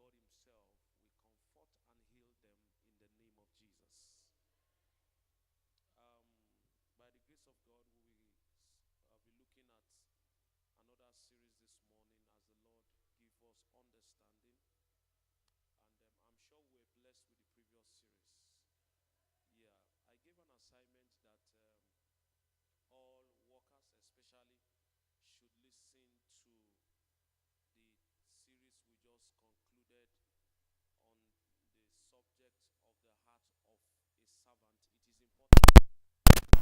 God Himself will comfort and heal them in the name of Jesus. Um, by the grace of God, we will be looking at another series this morning as the Lord give us understanding. And I'm sure we're blessed with the previous series. Yeah, I gave an assignment that all workers, especially, should listen to the series we just concluded on the subject of the heart of a servant. It is important to do this to help you um,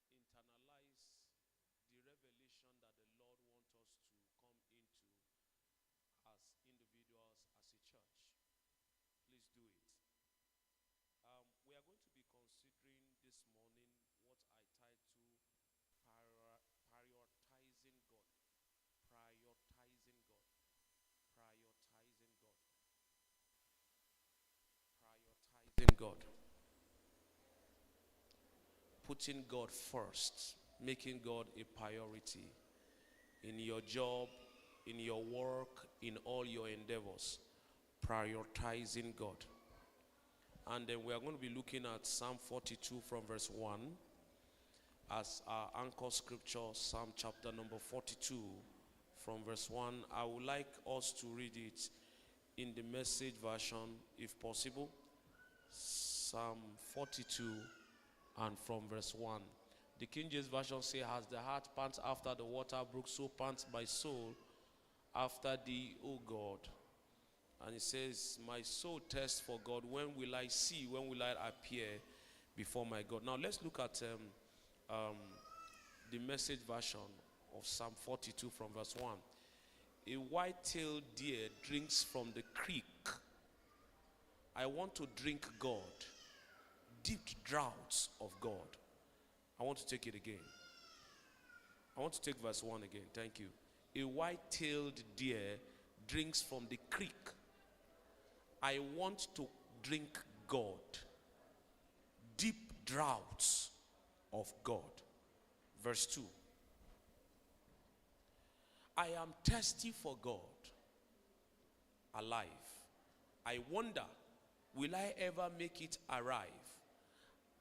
internalize the revelation that the Lord wants us to come into as individuals, as a church. Please do it. We are going to be considering this morning what I title prioritizing God. Prioritizing God. Prioritizing God. Prioritizing God. Putting God first. Making God a priority in your job, in your work, in all your endeavors. Prioritizing God. And then we are going to be looking at Psalm 42 from verse 1 as our anchor scripture, Psalm chapter number 42 from verse 1. I would like us to read it in the Message version if possible. Psalm 42 and from verse 1. The King James version says, "As the heart pants after the water brook, so pants my soul after thee, O God." And it says, "My soul thirsts for God. When will I see? When will I appear before my God?" Now let's look at the Message version of Psalm 42 from verse 1. "A white-tailed deer drinks from the creek. I want to drink God, deep draughts of God." I want to take it again. I want to take verse 1 again. Thank you. "A white-tailed deer drinks from the creek. I want to drink God, deep draughts of God." Verse 2. "I am thirsty for God, alive. I wonder, will I ever make it arrive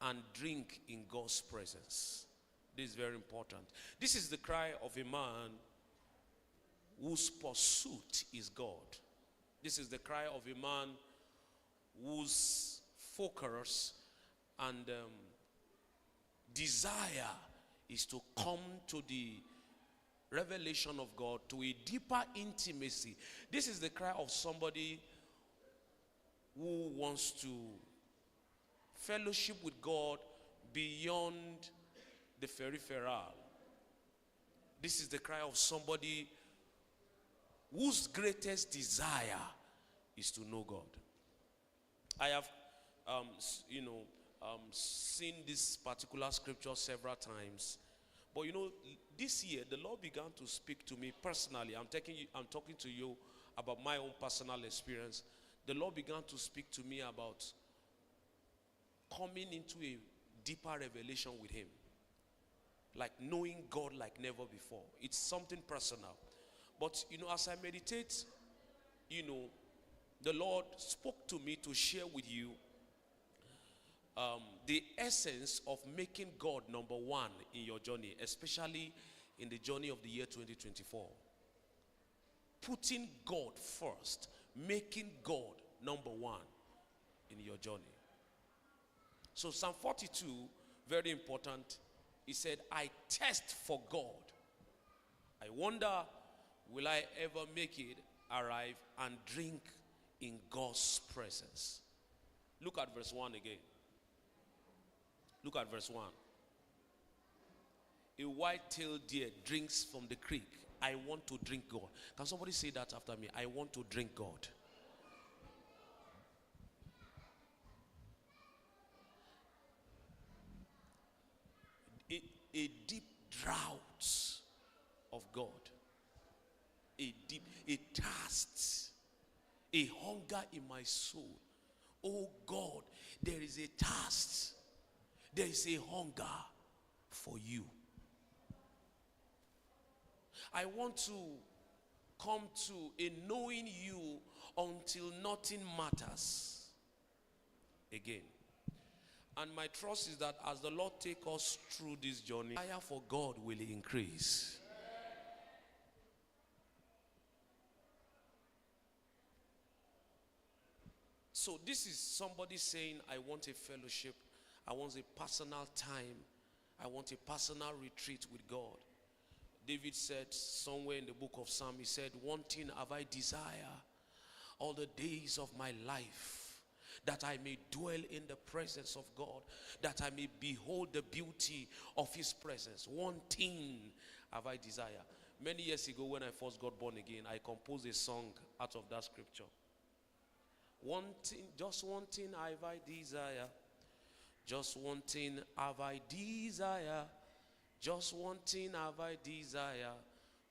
and drink in God's presence?" This is very important. This is the cry of a man whose pursuit is God. This is the cry of a man whose focus and desire is to come to the revelation of God, to a deeper intimacy. This is the cry of somebody who wants to fellowship with God beyond the peripheral. This is the cry of somebody whose greatest desire is to know God. I have, seen this particular scripture several times. But this year the Lord began to speak to me personally. I'm talking to you about my own personal experience. The Lord began to speak to me about coming into a deeper revelation with Him, like knowing God like never before. It's something personal. But as I meditate, the Lord spoke to me to share with you the essence of making God number one in your journey, especially in the journey of the year 2024. Putting God first, making God number one in your journey. So Psalm 42, very important. He said, "I thirst for God. I wonder, will I ever make it arrive and drink in God's presence?" Look at verse 1 again. Look at verse 1. "A white-tailed deer drinks from the creek. I want to drink God." Can somebody say that after me? I want to drink God. A deep drought of God. A thirst. A hunger in my soul. Oh God, there is a thirst. There is a hunger for you. I want to come to a knowing you until nothing matters again. And my trust is that as the Lord take us through this journey, fire for God will increase. So this is somebody saying, I want a fellowship, I want a personal time, I want a personal retreat with God. David said somewhere in the book of Psalm, he said, one thing have I desire all the days of my life, that I may dwell in the presence of God, that I may behold the beauty of his presence. One thing have I desire. Many years ago when I first got born again, I composed a song out of that scripture. One thing, just one thing have I desire. Just one thing have I desire. Just one thing have I desire,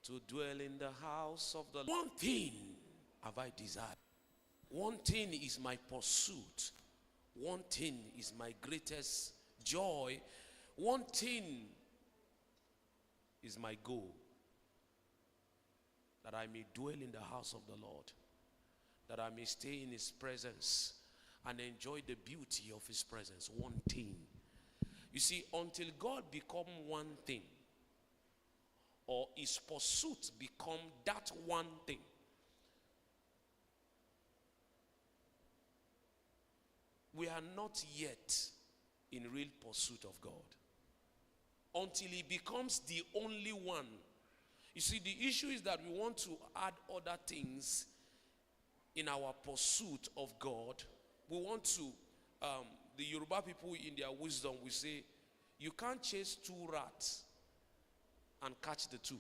to dwell in the house of the Lord. One thing have I desire. One thing is my pursuit. One thing is my greatest joy. One thing is my goal, that I may dwell in the house of the Lord, that I may stay in his presence and enjoy the beauty of his presence. One thing. You see, until God become one thing, or his pursuit become that one thing, we are not yet in real pursuit of God. Until he becomes the only one. You see, the issue is that we want to add other things in our pursuit of God. We want to, the Yoruba people in their wisdom will say, you can't chase two rats and catch the two.